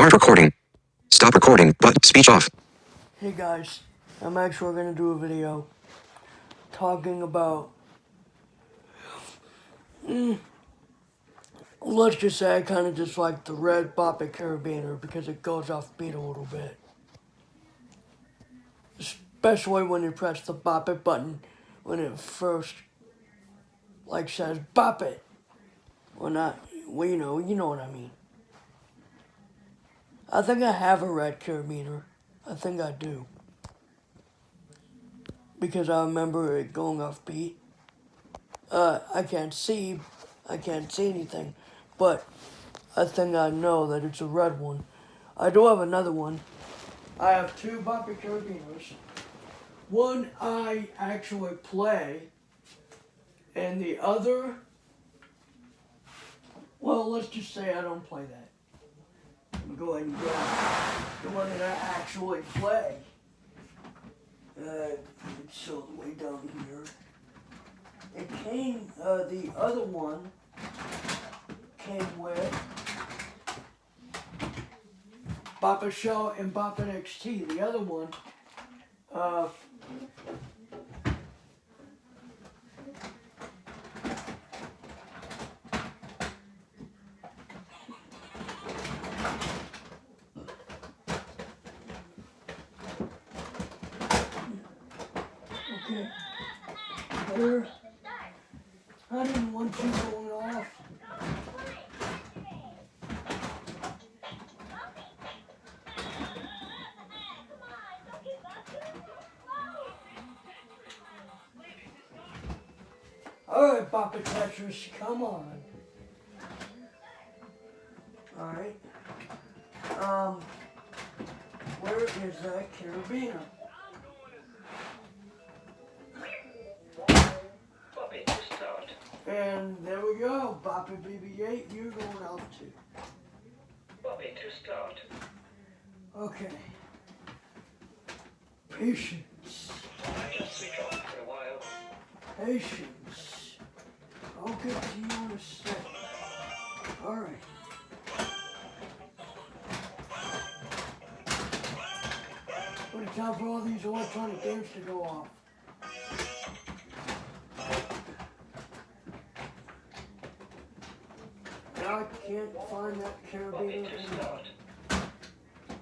Start recording. Stop recording, but speech off. Hey guys, I'm actually going to do a video talking about, let's just say I kind of dislike the red Bop It carabiner because it goes off beat a little bit. Especially when you press the Bop It button when it first, says Bop It. Well, not, well, you know what I mean. I think I have a red carabiner. I think I do. Because I remember it going off beat. I can't see anything, but I think I know that it's a red one. I do have another one. I have two Bop It carabiners. One I actually play, and the other, well, let's just say I don't play that. Let me go ahead and grab the one that I actually play. It's all the way down here. It came, the other one came with Bop It Show and Bop It XT. The other one, okay, there. I didn't want you going off. Alright, Bop It Tetris, come on. Alright. Where is that carabiner? Bop It to start. And there we go. Bop It BB-8, you're going out too. Bop It to start. Okay. Patience. I just switch off for a while. Patience. I'll get to you in a second. Alright. But it's time for all these electronic games to go off. Now I can't find that Bop carabiner It to anymore. start.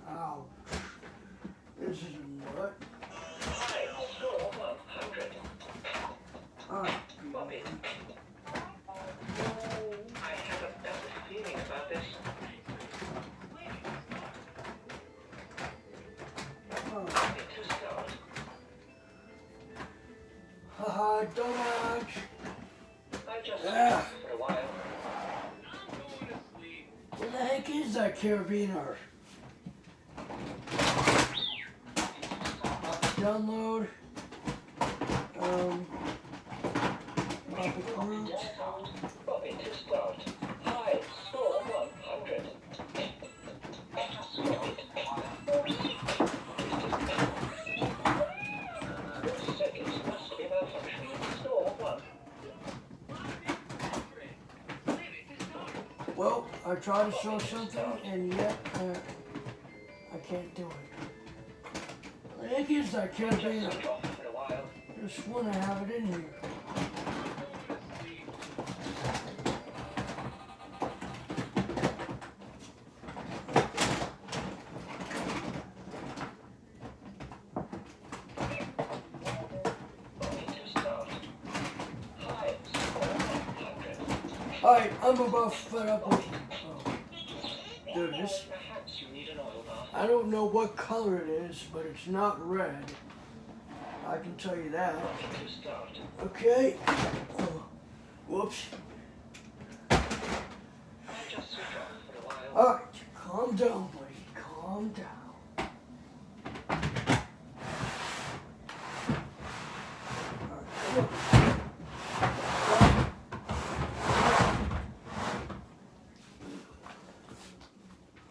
Ow. This is a nut. High score 100. Alright. Bop It. I have a bad feeling about this. Alright. Bop It to start. Haha, dodge. I just switch Ah. off for a while. Where the heck is that carabiner? Download. Bop It Group. Bop It to start. High score 100. Circuits must be malfunctioning. Score 1. Well, I tried to show something, and yet I can't do it. Where the heck is that carabiner? Switch off for a while. Just want to have it in here. Bop It to start. High score 100. Alright, I'm about fed up with you. Do this. Perhaps you need an oil bath. I don't know what color it is, but it's not red. I can tell you that. To start. Okay. Oh, whoops. I just switch off for a while. Alright, calm down, buddy. Calm down. Alright, come on.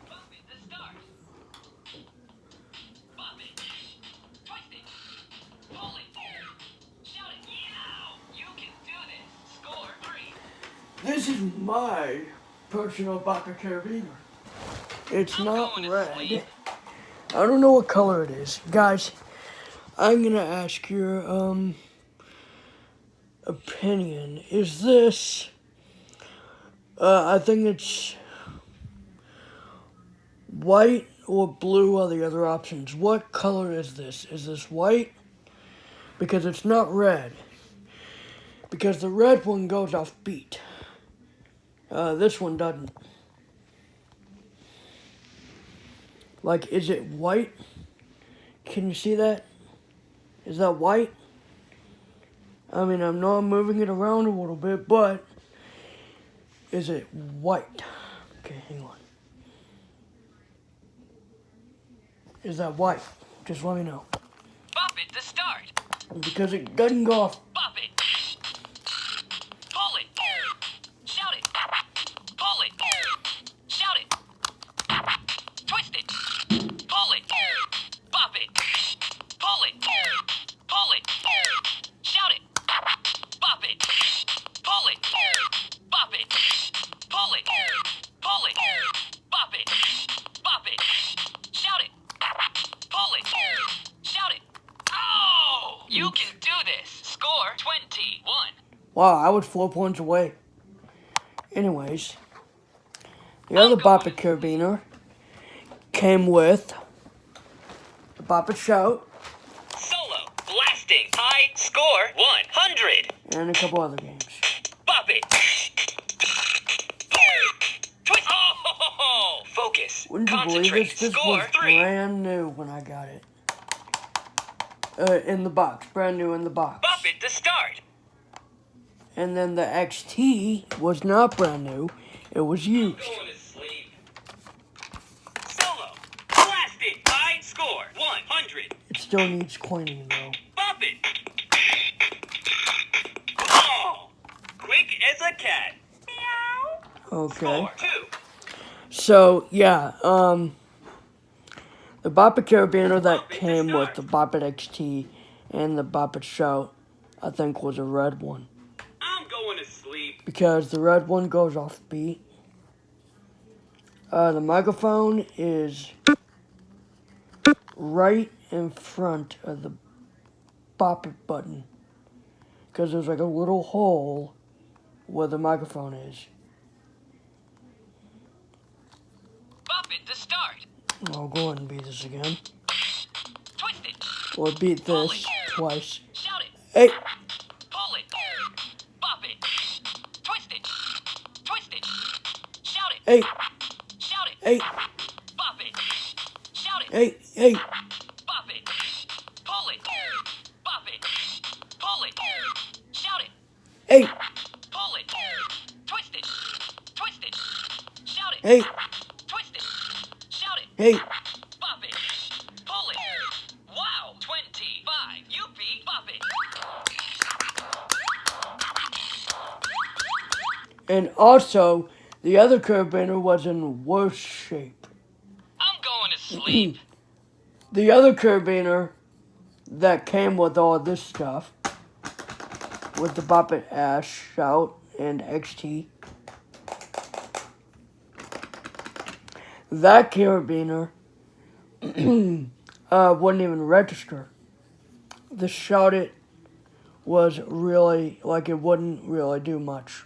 Bop It to start. Bop it. Twist it. Pull it. Shout it. Yeah! You can do this. Score 3. This is my personal Bop It carabiner. It's I'm not going to red. sleep. I don't know what color it is. Guys, I'm gonna ask your opinion. Is this I think it's white or blue are the other options. What color is this? Is this white? Because it's not red. Because the red one goes off beat. This one doesn't. Like, is it white? Can you see that? Is that white? I mean, I know I'm moving it around a little bit, but is it white? Okay, hang on. Is that white? Just let me know. Bop it to start. Because it doesn't go off. Bop it. Pull it. Shout it. Pull it. Shout it. Twist it. Pull it. Bop it. Pull it. Pull it. Shout it. Bop it. Pull it. Bop it. Pull it. Pull it. Bop it. Bop it. Shout it. Pull it. Shout it. Oh! You can do this. Score 21. Wow, I was 4 points away. Anyways, the other Bop It carabiner came with the Bop It Shout Solo. Blasting. High score 100. and a couple other games. Bop it. Twist. Oh! Focus. Wouldn't you believe Concentrate. this? This Score was 3. brand new when I got it. In the box. Brand new in the box. Bop it to start. And then the XT was not brand new. It was used. Going to sleep. Solo. Blast it. High score 100. It still needs coining though. Bop it. Oh! Quick as a cat. Meow. Okay. Score 2. So yeah, the Bop It carabiner that came with the Bop It XT and the Bop It Shout, I think was a red one. I'm going to sleep. Because the red one goes off beat. The microphone is right in front of the Bop It button. Because there's like a little hole where the microphone is. Bop it to start. I'll go ahead and beat this again. Twist it. Or beat this twice. Shout it. Hey! Pull it. Bop it. Twist it. Twist it. Shout it. Hey! Shout it. Hey! Bop it. Shout it. Hey! Hey! Bop it. Pull it. Bop it. Pull it. Shout it. Hey! Pull it. Twist it. Twist it. Shout it. Hey! Twist it. Shout it. Hey! Bop it. Pull it. Wow. 25. You beat Bop it. And also, the other carabiner was in worse shape. I'm going to sleep. The other carabiner that came with all this stuff, with the Bop It Ash, Shout, and XT, that carabiner wouldn't even register. The Shout It was really, like, it wouldn't really do much.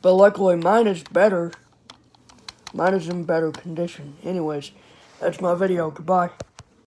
But luckily mine is better. Mine is in better condition. Anyways, that's my video. Goodbye.